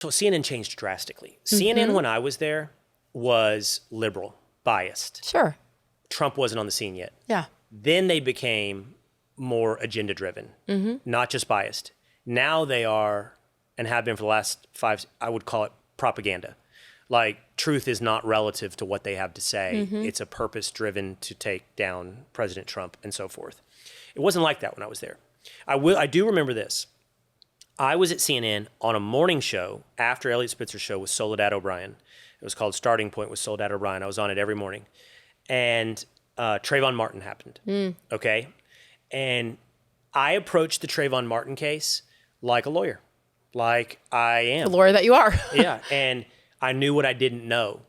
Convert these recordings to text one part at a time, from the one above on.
So CNN changed drastically. CNN, when I was there, was liberal, biased. Sure. Trump wasn't on the scene yet. Yeah. Then they became more agenda-driven, not just biased. Now they are, and have been for the last 5, I would call it propaganda. Like, truth is not relative to what they have to say. It's a purpose-driven to take down President Trump and so forth. It wasn't like that when I was there. I do remember this. I was at CNN on a morning show after Elliot Spitzer's show with Soledad O'Brien. It was called Starting Point with Soledad O'Brien. I was on it every morning. And Trayvon Martin happened, okay? And I approached the Trayvon Martin case like a lawyer, like I am. The lawyer that you are. Yeah, and I knew what I didn't know.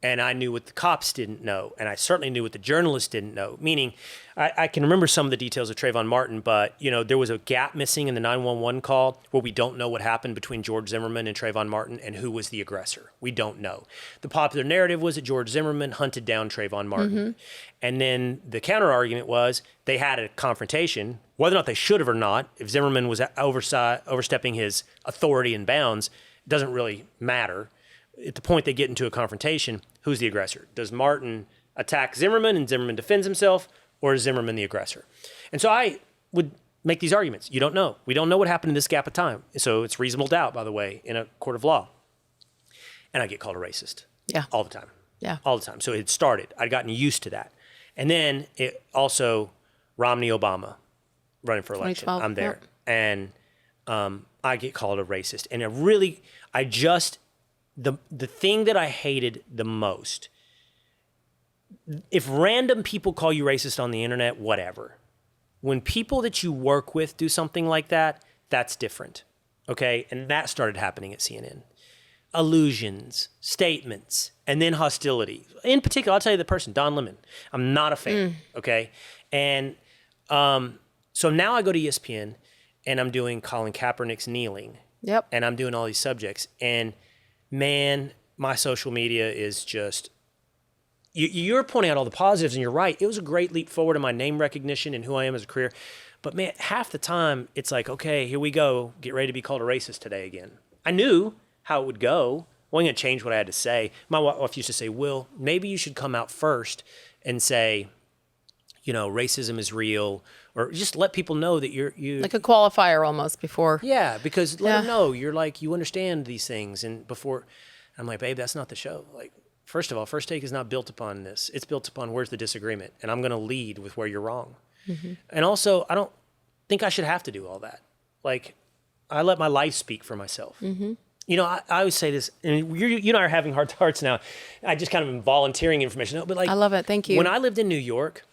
And I knew what the cops didn't know. And I certainly knew what the journalists didn't know. Meaning, I can remember some of the details of Trayvon Martin, but there was a gap missing in the 911 call where we don't know what happened between George Zimmerman and Trayvon Martin and who was the aggressor. We don't know. The popular narrative was that George Zimmerman hunted down Trayvon Martin. And then the counter argument was they had a confrontation, whether or not they should have or not. If Zimmerman was overstepping his authority and bounds, it doesn't really matter. At the point they get into a confrontation, who's the aggressor? Does Martin attack Zimmerman and Zimmerman defends himself, or is Zimmerman the aggressor? And so I would make these arguments. You don't know. We don't know what happened in this gap of time. So it's reasonable doubt, by the way, in a court of law. And I get called a racist. Yeah. All the time. Yeah. All the time. So it started. I'd gotten used to that. And then it also, Romney Obama running for election. 2012, I'm there. yeah. And I get called a racist. And the thing that I hated the most, if random people call you racist on the internet, whatever. When people that you work with do something like that, that's different, okay? And that started happening at CNN. Allusions, statements, and then hostility. In particular, I'll tell you the person, Don Lemon. I'm not a fan, okay? And so now I go to ESPN, and I'm doing Colin Kaepernick's kneeling. Yep. And I'm doing all these subjects, and man, my social media is just, you're pointing out all the positives, and you're right. It was a great leap forward in my name recognition and who I am as a career. But man, half the time, it's like, okay, here we go. Get ready to be called a racist today again. I knew how it would go. I wasn't going to change what I had to say. My wife used to say, Will, maybe you should come out first and say, racism is real, or just let people know that you're like a qualifier almost before. Yeah, because let them know you're like, you understand these things. And before, I'm like, babe, that's not the show. Like, first of all, First Take is not built upon this. It's built upon where's the disagreement. And I'm going to lead with where you're wrong. And also, I don't think I should have to do all that. Like, I let my life speak for myself. I always say this, and you and I are having heart to hearts now. I just kind of am volunteering information. No, but like, I love it. Thank you. When I lived in New York,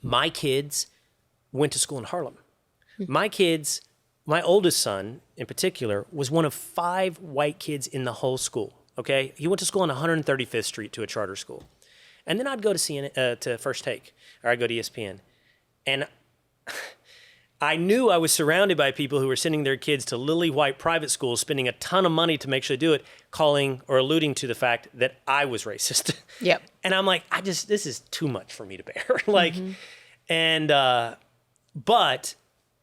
my kids went to school in Harlem. My oldest son in particular was one of 5 white kids in the whole school. Okay, he went to school on 135th Street to a charter school, and then I'd go to CNN, to First Take, or I'd go to ESPN, and I knew I was surrounded by people who were sending their kids to lily white private schools, spending a ton of money to make sure they do it, calling or alluding to the fact that I was racist. Yep. And I'm like, this is too much for me to bear. But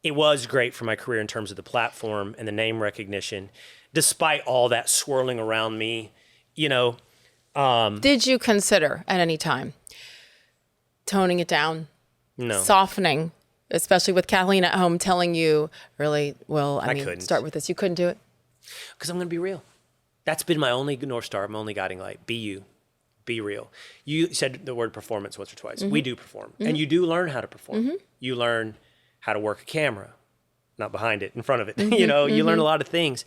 it was great for my career in terms of the platform and the name recognition, despite all that swirling around me, Did you consider at any time toning it down? No. Softening, especially with Kathleen at home telling you, really, I mean, couldn't. start with this. You couldn't do it? Because I'm going to be real. That's been my only North Star, my only guiding light. Be you. Be real. You said the word performance once or twice. We do perform. And you do learn how to perform. You learn how to work a camera, not behind it, in front of it. You learn a lot of things.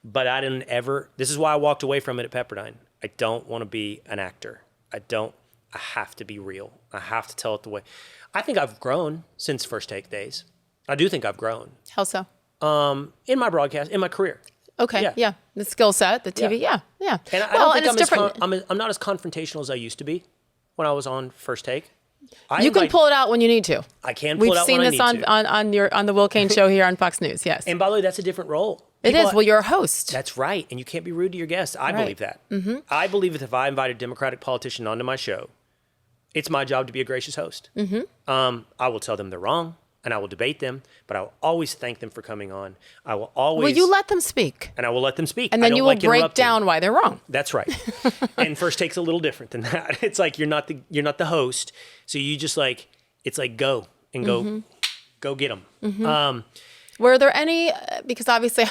But I didn't ever, this is why I walked away from it at Pepperdine. I don't want to be an actor. I have to be real. I have to tell it the way. I think I've grown since First Take days. I do think I've grown. How so? In my broadcast, in my career. Okay, yeah. The skill set, the TV, yeah. And I don't think it's different. I'm not as confrontational as I used to be when I was on First Take. You can pull it out when you need to. I can pull it out when I need to. We've seen this on the Will Cain show here on Fox News, yes. And by the way, that's a different role. It is. Well, you're a host. That's right. And you can't be rude to your guests. I believe that. I believe that if I invite a Democratic politician onto my show, it's my job to be a gracious host. I will tell them they're wrong. and I will debate them, but I will always thank them for coming on. I will always... Well, you let them speak. And I will let them speak. And then you will break down why they're wrong. That's right. And First Take's a little different than that. It's like you're not the host, so you just like, it's like go and go get them. Mm-hmm. Were there any, because obviously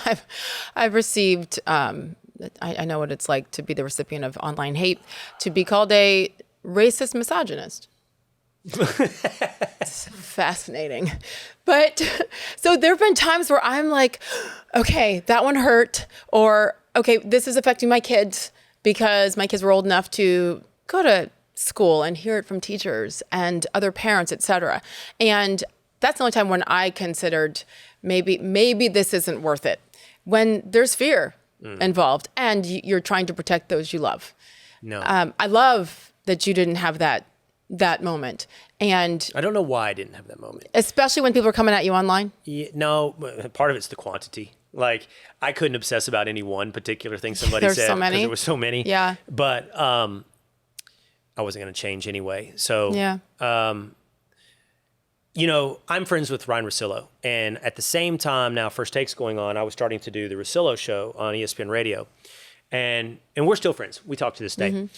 I've received, I know what it's like to be the recipient of online hate, to be called a racist misogynist. It's fascinating. But so there have been times where I'm like, okay, that one hurt, or okay, this is affecting my kids because my kids were old enough to go to school and hear it from teachers and other parents, etc. And that's the only time when I considered maybe this isn't worth it. When there's fear involved and you're trying to protect those you love. No. I love that you didn't have that moment. And I don't know why I didn't have that moment. Especially when people are coming at you online? Yeah, no, part of it's the quantity. Like, I couldn't obsess about any one particular thing somebody There's said. so many. Because there were so many. Yeah. But I wasn't going to change anyway. So, yeah. You know, I'm friends with Ryan Russillo. And at the same time now First Take's going on, I was starting to do the Russillo Show on ESPN Radio. And we're still friends. We talk to this day.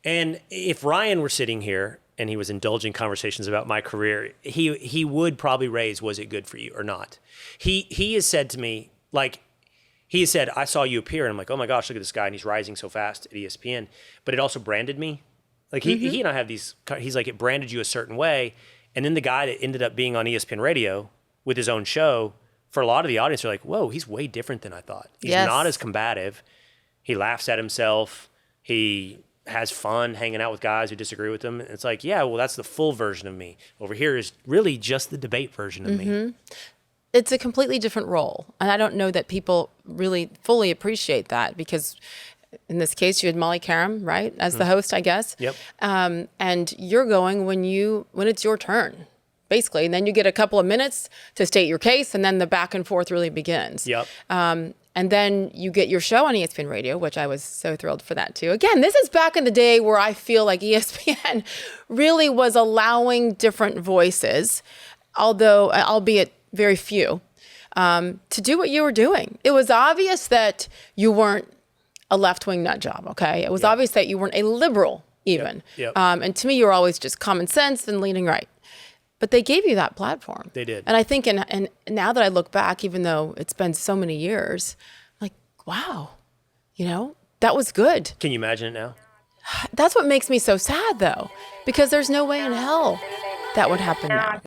And if Ryan were sitting here and he was indulging conversations about my career, he would probably raise, was it good for you or not? He has said to me, like, he has said, I saw you appear, and I'm like, oh my gosh, look at this guy, and he's rising so fast at ESPN. But it also branded me. Like, he and I have these, he's like, it branded you a certain way. And then the guy that ended up being on ESPN Radio with his own show, for a lot of the audience, are like, whoa, he's way different than I thought. He's not as combative. He laughs at himself. He has fun hanging out with guys who disagree with him. And it's like, yeah, well, that's the full version of me. Over here is really just the debate version of me. It's a completely different role. And I don't know that people really fully appreciate that, because in this case, you had Molly Karam, right, as the host, I guess. Yep. And you're going when it's your turn, basically. And then you get a couple of minutes to state your case, and then the back and forth really begins. Yep. And then you get your show on ESPN Radio, which I was so thrilled for that too. Again, this is back in the day where I feel like ESPN really was allowing different voices, although albeit very few, to do what you were doing. It was obvious that you weren't a left-wing nut job, okay? It was obvious that you weren't a liberal even. Yep. And to me, you were always just common sense and leaning right. But they gave you that platform. They did. And I think, and now that I look back, even though it's been so many years, I'm like, wow, that was good. Can you imagine it now? That's what makes me so sad, though, because there's no way in hell that would happen now.